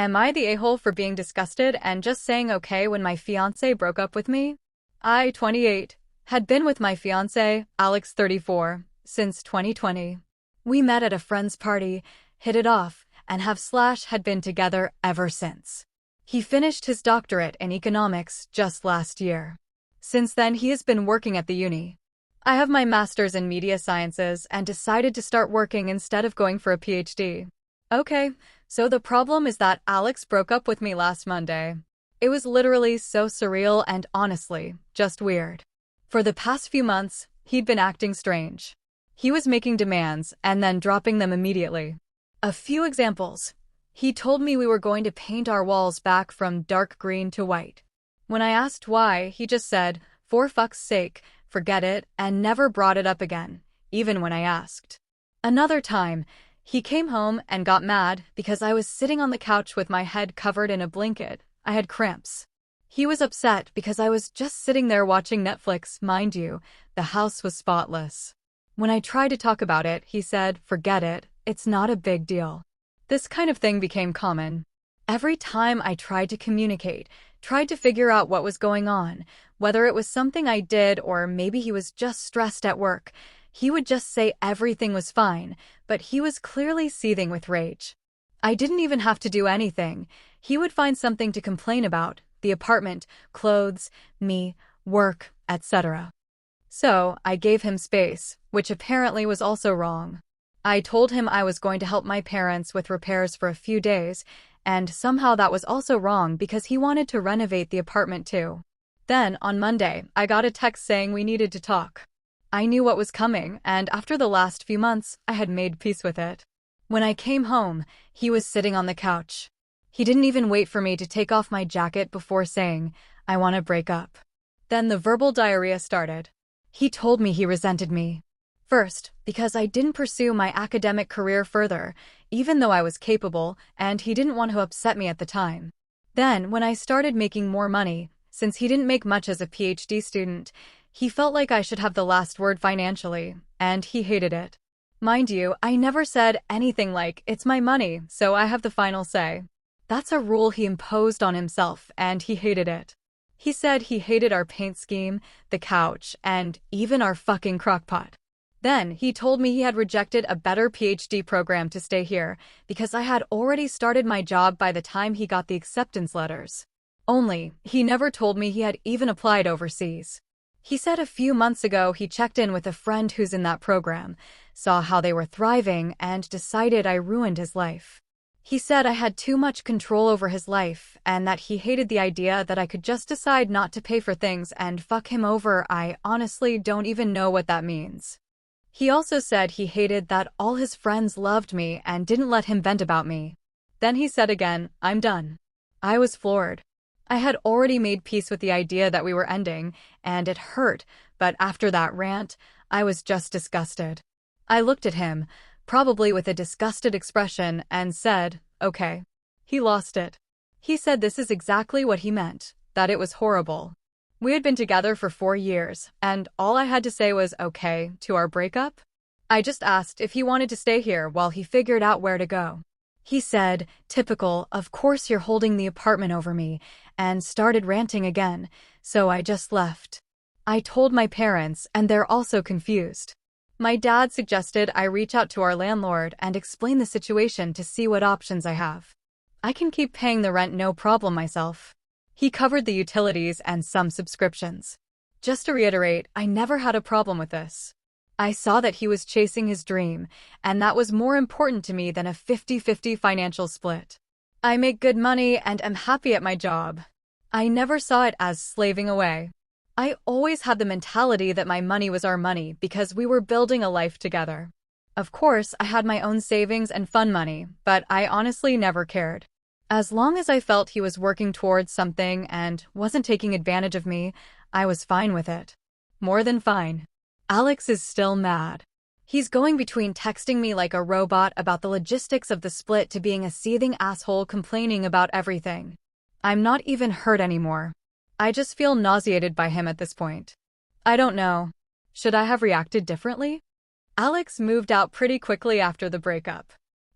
Am I the a-hole for being disgusted and just saying okay when my fiancé broke up with me? I, 28, had been with my fiancé, Alex, 34, since 2020. We met at a friend's party, hit it off, and had been together ever since. He finished his doctorate in economics just last year. Since then, he has been working at the uni. I have my master's in media sciences and decided to start working instead of going for a PhD. Okay, so the problem is that Alex broke up with me last Monday. It was literally so surreal and honestly, just weird. For the past few months, he'd been acting strange. He was making demands and then dropping them immediately. A few examples. He told me we were going to paint our walls back from dark green to white. When I asked why, he just said, "For fuck's sake, forget it," and never brought it up again, even when I asked. Another time, he came home and got mad because I was sitting on the couch with my head covered in a blanket. I had cramps. He was upset because I was just sitting there watching Netflix. Mind you, the house was spotless. When I tried to talk about it, he said, "Forget it, it's not a big deal." This kind of thing became common. Every time I tried to communicate, tried to figure out what was going on, whether it was something I did or maybe he was just stressed at work, he would just say everything was fine, but he was clearly seething with rage. I didn't even have to do anything. He would find something to complain about: the apartment, clothes, me, work, etc. So, I gave him space, which apparently was also wrong. I told him I was going to help my parents with repairs for a few days, and somehow that was also wrong because he wanted to renovate the apartment too. Then, on Monday, I got a text saying we needed to talk. I knew what was coming, and after the last few months, I had made peace with it. When I came home, he was sitting on the couch. He didn't even wait for me to take off my jacket before saying, "I want to break up." Then the verbal diarrhea started. He told me he resented me. First, because I didn't pursue my academic career further, even though I was capable, and he didn't want to upset me at the time. Then, when I started making more money, since he didn't make much as a PhD student, he felt like I should have the last word financially, and he hated it. Mind you, I never said anything like, "It's my money, so I have the final say." That's a rule he imposed on himself, and he hated it. He said he hated our paint scheme, the couch, and even our fucking crockpot. Then, he told me he had rejected a better PhD program to stay here because I had already started my job by the time he got the acceptance letters. Only, he never told me he had even applied overseas. He said a few months ago he checked in with a friend who's in that program, saw how they were thriving, and decided I ruined his life. He said I had too much control over his life and that he hated the idea that I could just decide not to pay for things and fuck him over. I honestly don't even know what that means. He also said he hated that all his friends loved me and didn't let him vent about me. Then he said again, "I'm done." I was floored. I had already made peace with the idea that we were ending, and it hurt, but after that rant, I was just disgusted. I looked at him, probably with a disgusted expression, and said, "Okay." He lost it. He said this is exactly what he meant, that it was horrible. We had been together for 4 years, and all I had to say was okay to our breakup. I just asked if he wanted to stay here while he figured out where to go. He said, "Typical, of course you're holding the apartment over me," and started ranting again, so I just left. I told my parents, and they're also confused. My dad suggested I reach out to our landlord and explain the situation to see what options I have. I can keep paying the rent no problem myself. He covered the utilities and some subscriptions. Just to reiterate, I never had a problem with this. I saw that he was chasing his dream, and that was more important to me than a 50-50 financial split. I make good money and am happy at my job. I never saw it as slaving away. I always had the mentality that my money was our money because we were building a life together. Of course, I had my own savings and fun money, but I honestly never cared. As long as I felt he was working towards something and wasn't taking advantage of me, I was fine with it. More than fine. Alex is still mad. He's going between texting me like a robot about the logistics of the split to being a seething asshole complaining about everything. I'm not even hurt anymore. I just feel nauseated by him at this point. I don't know. Should I have reacted differently? Alex moved out pretty quickly after the breakup.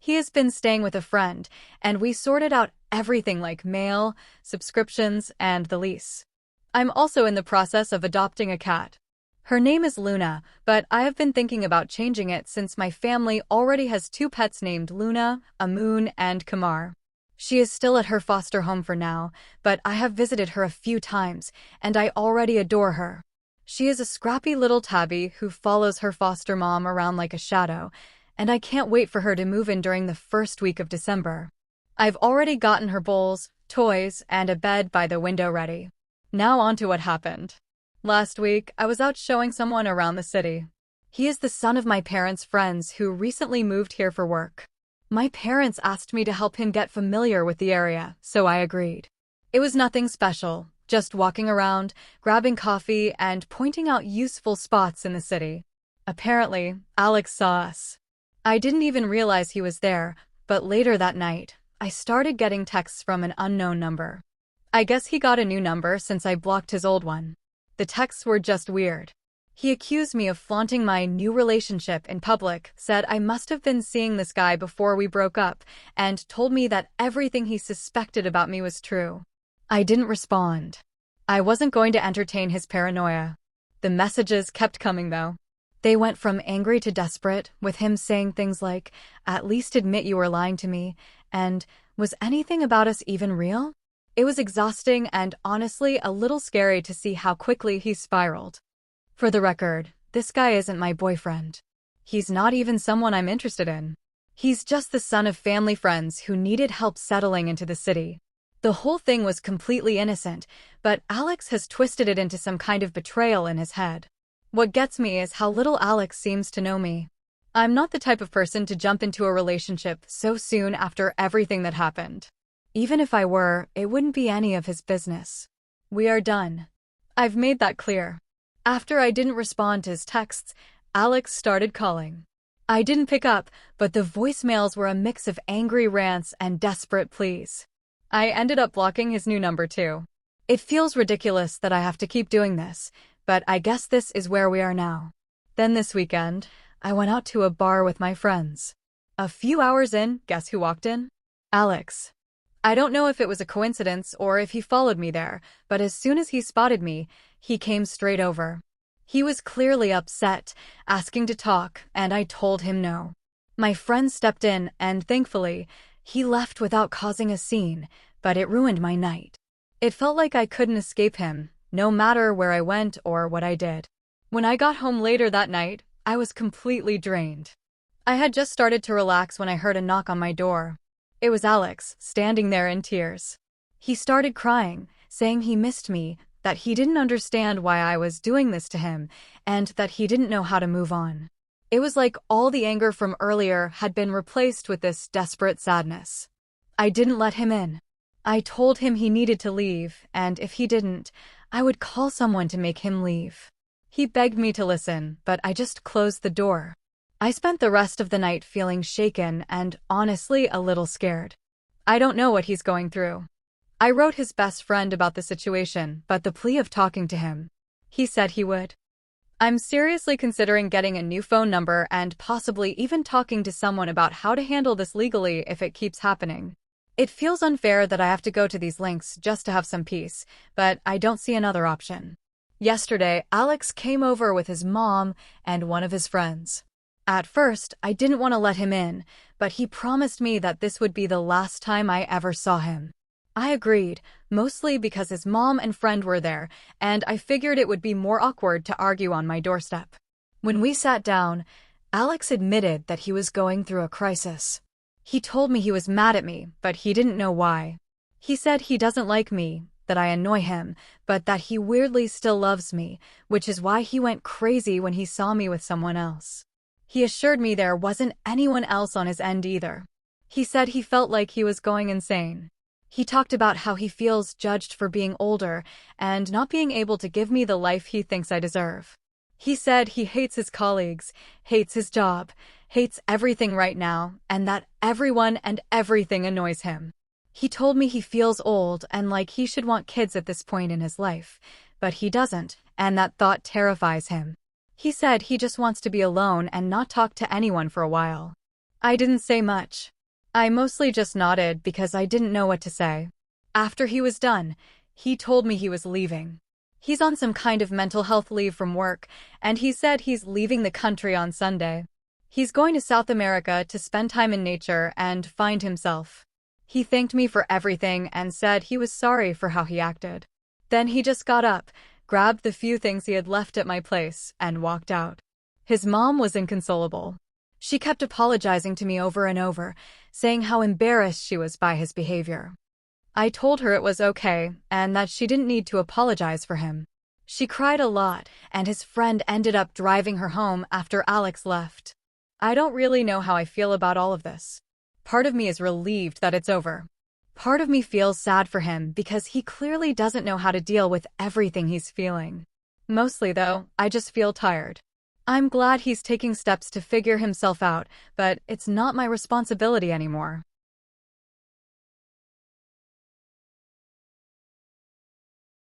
He has been staying with a friend, and we sorted out everything like mail, subscriptions, and the lease. I'm also in the process of adopting a cat. Her name is Luna, but I have been thinking about changing it since my family already has two pets named Luna, Amun, and Kamar. She is still at her foster home for now, but I have visited her a few times, and I already adore her. She is a scrappy little tabby who follows her foster mom around like a shadow, and I can't wait for her to move in during the first week of December. I've already gotten her bowls, toys, and a bed by the window ready. Now on to what happened. Last week, I was out showing someone around the city. He is the son of my parents' friends who recently moved here for work. My parents asked me to help him get familiar with the area, so I agreed. It was nothing special, just walking around, grabbing coffee, and pointing out useful spots in the city. Apparently, Alex saw us. I didn't even realize he was there, but later that night, I started getting texts from an unknown number. I guess he got a new number since I blocked his old one. The texts were just weird. He accused me of flaunting my new relationship in public, said I must have been seeing this guy before we broke up, and told me that everything he suspected about me was true. I didn't respond. I wasn't going to entertain his paranoia. The messages kept coming though. They went from angry to desperate, with him saying things like, "At least admit you were lying to me," and "Was anything about us even real?" It was exhausting and honestly a little scary to see how quickly he spiraled. For the record, this guy isn't my boyfriend. He's not even someone I'm interested in. He's just the son of family friends who needed help settling into the city. The whole thing was completely innocent, but Alex has twisted it into some kind of betrayal in his head. What gets me is how little Alex seems to know me. I'm not the type of person to jump into a relationship so soon after everything that happened. Even if I were, it wouldn't be any of his business. We are done. I've made that clear. After I didn't respond to his texts, Alex started calling. I didn't pick up, but the voicemails were a mix of angry rants and desperate pleas. I ended up blocking his new number too. It feels ridiculous that I have to keep doing this, but I guess this is where we are now. Then this weekend, I went out to a bar with my friends. A few hours in, guess who walked in? Alex. I don't know if it was a coincidence or if he followed me there, but as soon as he spotted me, he came straight over. He was clearly upset, asking to talk, and I told him no. My friend stepped in, and thankfully, he left without causing a scene, but it ruined my night. It felt like I couldn't escape him, no matter where I went or what I did. When I got home later that night, I was completely drained. I had just started to relax when I heard a knock on my door. It was Alex, standing there in tears. He started crying, saying he missed me, that he didn't understand why I was doing this to him, and that he didn't know how to move on. It was like all the anger from earlier had been replaced with this desperate sadness. I didn't let him in. I told him he needed to leave, and if he didn't, I would call someone to make him leave. He begged me to listen, but I just closed the door. I spent the rest of the night feeling shaken and honestly a little scared. I don't know what he's going through. I wrote his best friend about the situation, but the plea of talking to him. He said he would. I'm seriously considering getting a new phone number and possibly even talking to someone about how to handle this legally if it keeps happening. It feels unfair that I have to go to these lengths just to have some peace, but I don't see another option. Yesterday, Alex came over with his mom and one of his friends. At first, I didn't want to let him in, but he promised me that this would be the last time I ever saw him. I agreed, mostly because his mom and friend were there, and I figured it would be more awkward to argue on my doorstep. When we sat down, Alex admitted that he was going through a crisis. He told me he was mad at me, but he didn't know why. He said he doesn't like me, that I annoy him, but that he weirdly still loves me, which is why he went crazy when he saw me with someone else. He assured me there wasn't anyone else on his end either. He said he felt like he was going insane. He talked about how he feels judged for being older and not being able to give me the life he thinks I deserve. He said he hates his colleagues, hates his job, hates everything right now, and that everyone and everything annoys him. He told me he feels old and like he should want kids at this point in his life, but he doesn't, and that thought terrifies him. He said he just wants to be alone and not talk to anyone for a while. I didn't say much. I mostly just nodded because I didn't know what to say. After he was done, he told me he was leaving. He's on some kind of mental health leave from work, and he said he's leaving the country on Sunday. He's going to South America to spend time in nature and find himself. He thanked me for everything and said he was sorry for how he acted. Then he just got up, grabbed the few things he had left at my place, and walked out. His mom was inconsolable. She kept apologizing to me over and over, saying how embarrassed she was by his behavior. I told her it was okay and that she didn't need to apologize for him. She cried a lot, and his friend ended up driving her home after Alex left. I don't really know how I feel about all of this. Part of me is relieved that it's over. Part of me feels sad for him because he clearly doesn't know how to deal with everything he's feeling. Mostly, though, I just feel tired. I'm glad he's taking steps to figure himself out, but it's not my responsibility anymore.